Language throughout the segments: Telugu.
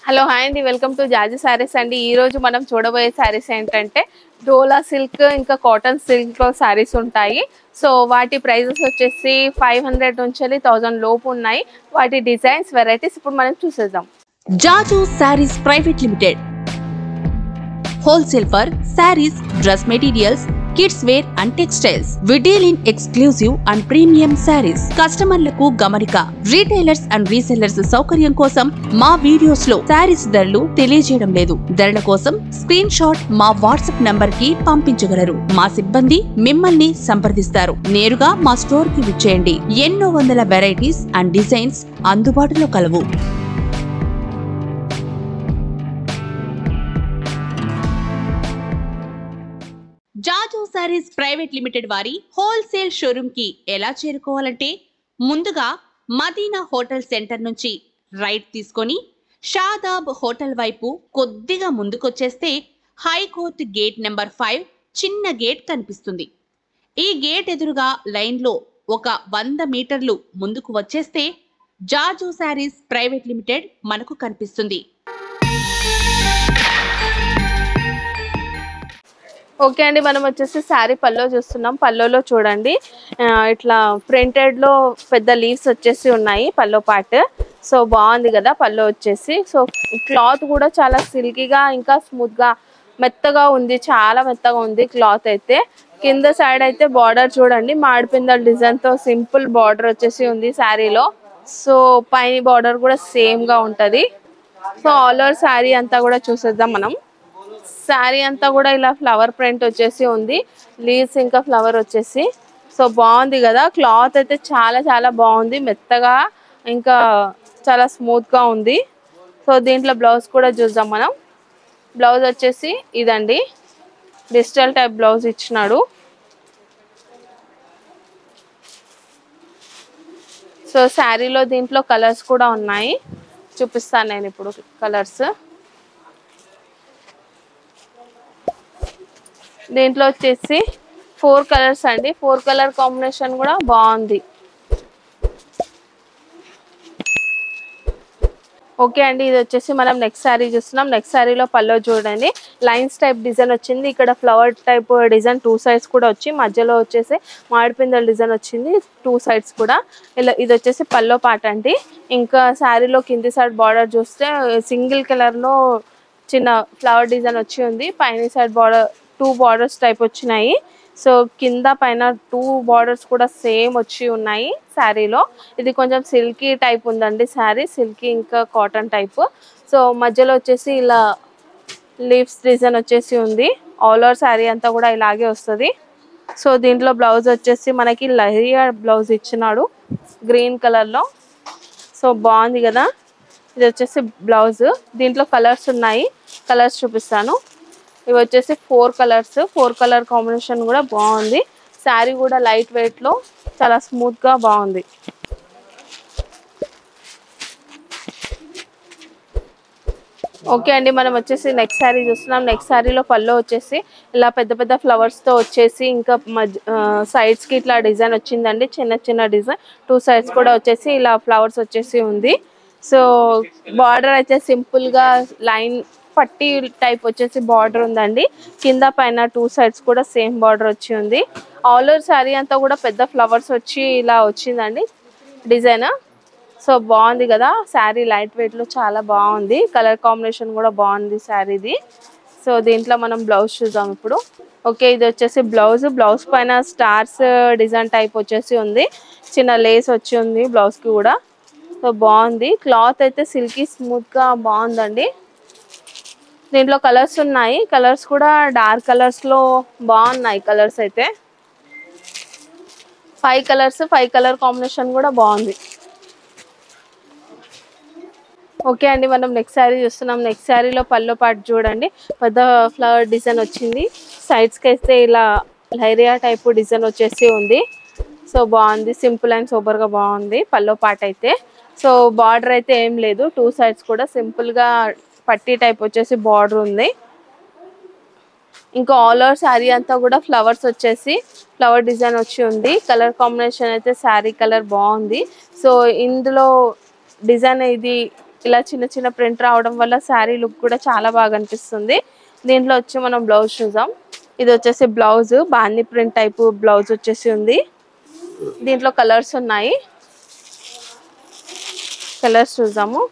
హలో హాయ్ అండి, వెల్కమ్ టు జాజీ సారీస్ అండి. ఈ రోజు మనం చూడబోయే సారీస్ ఏంటంటే డోలా సిల్క్ ఇంకా కాటన్ సిల్క్ లో సారీస్ ఉంటాయి. సో వాటి ప్రైజెస్ వచ్చేసి 500 నుంచి 1000 లోపు ఉన్నాయి. వాటి డిజైన్స్ వెరైటీస్ ఇప్పుడు మనం చూసేద్దాం. Jaju sarees private limited wholesale for sarees, dress materials, kids wear and textiles. We deal in exclusive and premium sarees. కస్టమర్లకు గమనిక, రీటైలర్స్ అండ్ రీసెల్లర్స్ సౌకర్యం కోసం మా వీడియోస్ లో సారీస్ ధరలు తెలియజేయడం లేదు. ధరల కోసం స్క్రీన్ షాట్ మా వాట్సాప్ నంబర్ కి పంపించగలరు. మా సిబ్బంది మిమ్మల్ని సంప్రదిస్తారు. నేరుగా మా స్టోర్ కి విచ్చేయండి. ఎన్నో వందల వెరైటీస్ అండ్ డిజైన్స్ అందుబాటులో కలవు. జాజు సారీస్ ప్రైవేట్ లిమిటెడ్ వారి హోల్సేల్ షోరూమ్ కి ఎలా చేరుకోవాలంటే ముందుగా మదీనా హోటల్ సెంటర్ నుంచి రైట్ తీసుకొని షాదాబ్ హోటల్ వైపు కొద్దిగా ముందుకొచ్చేస్తే హైకోర్ట్ గేట్ నెంబర్ 5 చిన్న గేట్ కనిపిస్తుంది. ఈ గేట్ ఎదురుగా లైన్లో ఒక 100 మీటర్లు ముందుకు వచ్చేస్తే జాజు సారీస్ ప్రైవేట్ లిమిటెడ్ మనకు కనిపిస్తుంది. ఓకే అండి, మనం వచ్చేసి శారీ పల్లో చూస్తున్నాం. పల్లోలో చూడండి ఇట్లా ప్రింటెడ్ లో పెద్ద లీవ్స్ వచ్చేసి ఉన్నాయి పల్లో పార్ట్. సో బాగుంది కదా పల్లో వచ్చేసి. సో క్లాత్ కూడా చాలా సిల్కీగా ఇంకా స్మూత్ గా మెత్తగా ఉంది, చాలా మెత్తగా ఉంది క్లాత్ అయితే. కింద సైడ్ అయితే బార్డర్ చూడండి, మాడిపిందల డిజైన్ తో సింపుల్ బార్డర్ వచ్చేసి ఉంది శారీలో. సో పైన బార్డర్ కూడా సేమ్ గా ఉంటది. సో ఆల్ ఓవర్ శారీ అంతా కూడా చూసేద్దాం మనం. శారీ అంతా కూడా ఇలా ఫ్లవర్ ప్రింట్ వచ్చేసి ఉంది, లీవ్స్ ఇంకా ఫ్లవర్ వచ్చేసి. సో బాగుంది కదా, క్లాత్ అయితే చాలా చాలా బాగుంది, మెత్తగా ఇంకా చాలా స్మూత్ గా ఉంది. సో దీంట్లో బ్లౌజ్ కూడా చూద్దాం మనం. బ్లౌజ్ వచ్చేసి ఇదండి, డిజిటల్ టైప్ బ్లౌజ్ ఇచ్చినాడు. సో శారీలో దీంట్లో కలర్స్ కూడా ఉన్నాయి, చూపిస్తాను నేను ఇప్పుడు కలర్స్. దీంట్లో వచ్చేసి 4 కలర్స్ అండి, 4 కలర్ కాంబినేషన్ కూడా బాగుంది. ఓకే అండి, ఇది వచ్చేసి మనం నెక్స్ట్ శారీ చూస్తున్నాం. నెక్స్ట్ శారీలో పల్లో చూడండి, లైన్స్ టైప్ డిజైన్ వచ్చింది. ఇక్కడ ఫ్లవర్ టైప్ డిజైన్ 2 సైడ్స్ కూడా వచ్చి మధ్యలో వచ్చేసి మాడిపిందల డిజైన్ వచ్చింది 2 సైడ్స్ కూడా. ఇలా ఇది వచ్చేసి పల్లో పాట అండి. ఇంకా శారీలో కింది సైడ్ బార్డర్ చూస్తే సింగిల్ కలర్లో చిన్న ఫ్లవర్ డిజైన్ వచ్చి ఉంది. పైన సైడ్ బార్డర్ 2 బార్డర్స్ టైప్ వచ్చినాయి. సో కింద పైన 2 బార్డర్స్ కూడా సేమ్ వచ్చి ఉన్నాయి శారీలో. ఇది కొంచెం సిల్కీ టైప్ ఉందండి శారీ, సిల్కీ ఇంకా కాటన్ టైప్. సో మధ్యలో వచ్చేసి ఇలా లీవ్స్ డిజైన్ వచ్చేసి ఉంది. ఆల్ ఓవర్ శారీ అంతా కూడా ఇలాగే వస్తుంది. సో దీంట్లో బ్లౌజ్ వచ్చేసి మనకి లహరియా బ్లౌజ్ ఇచ్చినాడు గ్రీన్ కలర్లో. సో బాగుంది కదా, ఇది వచ్చేసి బ్లౌజ్. దీంట్లో కలర్స్ ఉన్నాయి, కలర్స్ చూపిస్తాను. ఇవి వచ్చేసి 4 కలర్స్, 4 కలర్ కాంబినేషన్ కూడా బాగుంది. శారీ కూడా లైట్ వెయిట్ లో చాలా స్మూత్ గా బాగుంది. ఓకే అండి, మనం వచ్చేసి నెక్స్ట్ శారీ చూస్తున్నాం. నెక్స్ట్ శారీలో పల్లో వచ్చేసి ఇలా పెద్ద పెద్ద ఫ్లవర్స్ తో వచ్చేసి ఇంకా సైడ్స్ కి ఇట్లా డిజైన్ వచ్చిందండి, చిన్న చిన్న డిజైన్. 2 సైడ్స్ కూడా వచ్చేసి ఇలా ఫ్లవర్స్ వచ్చేసి ఉంది. సో బార్డర్ అయితే సింపుల్ గా లైన్ పట్టీ టైప్ వచ్చేసి బార్డర్ ఉందండి. కింద పైన 2 సైడ్స్ కూడా సేమ్ బార్డర్ వచ్చి ఉంది. ఆల్ ఓవర్ శారీ అంతా కూడా పెద్ద ఫ్లవర్స్ వచ్చి ఇలా వచ్చిందండి డిజైన్. సో బాగుంది కదా శారీ, లైట్ వెయిట్ లో చాలా బాగుంది. కలర్ కాంబినేషన్ కూడా బాగుంది శారీది. సో దీంట్లో మనం బ్లౌజ్ చూద్దాం ఇప్పుడు. ఓకే, ఇది వచ్చేసి బ్లౌజ్. బ్లౌజ్ పైన స్టార్స్ డిజైన్ టైప్ వచ్చేసి ఉంది, చిన్న లేస్ వచ్చి ఉంది బ్లౌజ్ కి కూడా. సో బాగుంది, క్లాత్ అయితే సిల్కీ స్మూత్ గా బాగుందండి. దీంట్లో కలర్స్ ఉన్నాయి, కలర్స్ కూడా డార్క్ కలర్స్ లో బాగున్నాయి. కలర్స్ అయితే 5 కలర్స్, 5 కలర్ కాంబినేషన్ కూడా బాగుంది. ఓకే అండి, మనం నెక్స్ట్ శారీ చూస్తున్నాం. నెక్స్ట్ శారీలో పల్లో పాటు చూడండి, పెద్ద ఫ్లవర్ డిజైన్ వచ్చింది. సైడ్స్కి అయితే ఇలా లైరియా టైప్ డిజైన్ వచ్చేసి ఉంది. సో బాగుంది, సింపుల్ అండ్ సూపర్ గా బాగుంది పల్లో పాట అయితే. సో బార్డర్ అయితే ఏం లేదు, 2 సైడ్స్ కూడా సింపుల్ గా పట్టీ టైప్ వచ్చేసి బార్డర్ ఉంది. ఇంకా ఆల్ ఓవర్ శారీ అంతా కూడా ఫ్లవర్స్ వచ్చేసి ఫ్లవర్ డిజైన్ వచ్చి ఉంది. కలర్ కాంబినేషన్ అయితే శారీ కలర్ బాగుంది. సో ఇందులో డిజైన్ ఇది ఇలా చిన్న చిన్న ప్రింట్ రావడం వల్ల శారీ లుక్ కూడా చాలా బాగా అనిపిస్తుంది. దీంట్లో వచ్చి మనం బ్లౌజ్ చూద్దాం. ఇది వచ్చేసి బ్లౌజ్ బాందీ ప్రింట్ టైపు బ్లౌజ్ వచ్చేసి ఉంది. దీంట్లో కలర్స్ ఉన్నాయి, కలర్స్ చూద్దాము.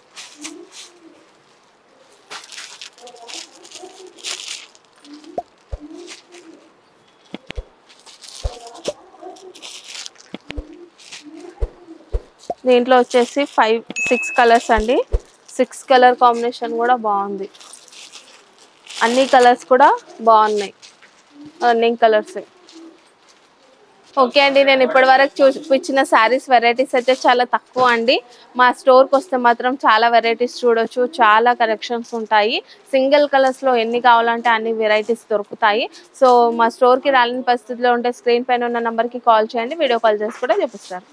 దీంట్లో వచ్చేసి 6 కలర్స్ అండి. 6 కలర్ కాంబినేషన్ కూడా బాగుంది. అన్ని కలర్స్ కూడా బాగున్నాయి, రన్నింగ్ కలర్స్. ఓకే అండి, నేను ఇప్పటి వరకు చూపించిన శారీస్ వెరైటీస్ అయితే చాలా తక్కువ అండి. మా స్టోర్కి వస్తే మాత్రం చాలా వెరైటీస్ చూడొచ్చు, చాలా కలెక్షన్స్ ఉంటాయి. సింగిల్ కలర్స్లో ఎన్ని కావాలంటే అన్ని వెరైటీస్ దొరుకుతాయి. సో మా స్టోర్కి రాలేని పరిస్థితిలో ఉంటే స్క్రీన్ పైన ఉన్న నెంబర్కి కాల్ చేయండి, వీడియో కాల్ చేసి కూడా చూపిస్తారు.